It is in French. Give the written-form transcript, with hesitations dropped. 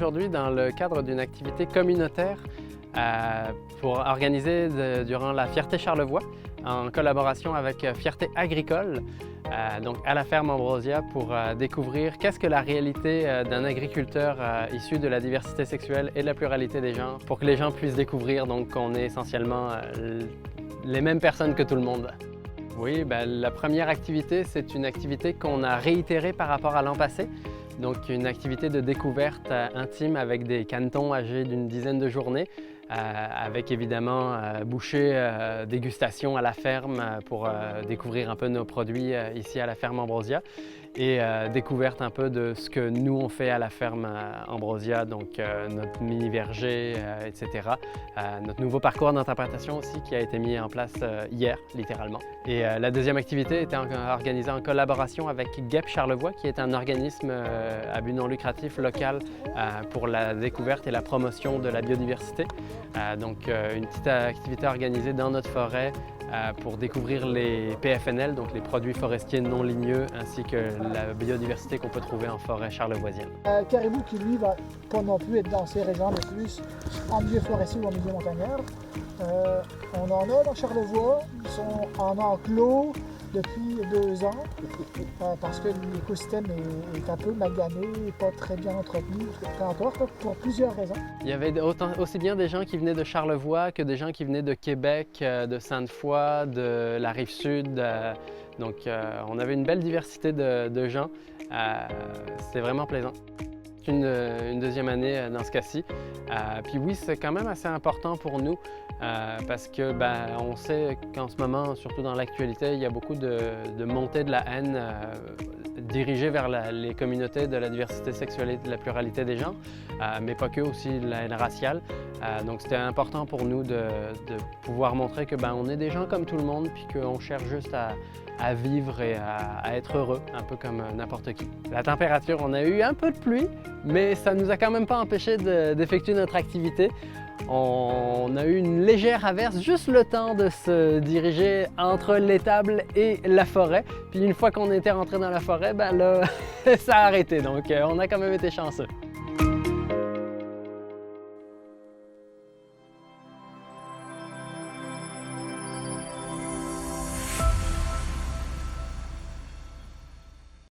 aujourd'hui dans le cadre d'une activité communautaire pour organiser durant la Fierté Charlevoix en collaboration avec Fierté Agricole, donc à la ferme Ambrosia, pour découvrir qu'est-ce que la réalité d'un agriculteur issu de la diversité sexuelle et de la pluralité des genres, pour que les gens puissent découvrir donc qu'on est essentiellement les mêmes personnes que tout le monde. Oui, la première activité, c'est une activité qu'on a réitérée par rapport à l'an passé. Donc une activité de découverte intime avec des canetons âgés d'une dizaine de journées, avec évidemment bouchée, dégustation à la ferme pour découvrir un peu nos produits ici à la ferme Ambrosia, et découverte un peu de ce que nous on fait à la ferme Ambrosia, donc notre mini verger, etc. Notre nouveau parcours d'interprétation aussi qui a été mis en place hier, littéralement. Et la deuxième activité était organisée en collaboration avec GEP Charlevoix, qui est un organisme à but non lucratif local pour la découverte et la promotion de la biodiversité. Donc une petite activité organisée dans notre forêt pour découvrir les PFNL, donc les produits forestiers non ligneux, ainsi que la biodiversité qu'on peut trouver en forêt charlevoisienne. Caribou qui lui va pas non plus être dans ces régions, mais plus en milieu forestier ou en milieu montagnard. On en a dans Charlevoix, ils sont en enclos depuis 2 ans parce que l'écosystème est un peu magané et pas très bien entretenu pour plusieurs raisons. Il y avait aussi bien des gens qui venaient de Charlevoix que des gens qui venaient de Québec, de Sainte-Foy, de la Rive-Sud. Donc on avait une belle diversité de gens. C'était vraiment plaisant. Une deuxième année dans ce cas-ci. Puis oui, c'est quand même assez important pour nous parce que on sait qu'en ce moment, surtout dans l'actualité, il y a beaucoup de montée de la haine dirigée vers les communautés de la diversité sexuelle et de la pluralité des genres, mais pas que, aussi la haine raciale. Donc c'était important pour nous de pouvoir montrer que on est des gens comme tout le monde, puis qu'on cherche juste à vivre et à être heureux, un peu comme n'importe qui. La température, on a eu un peu de pluie, mais ça ne nous a quand même pas empêché d'effectuer notre activité. On a eu une légère averse, juste le temps de se diriger entre l'étable et la forêt. Puis une fois qu'on était rentré dans la forêt, là, ça a arrêté, donc on a quand même été chanceux.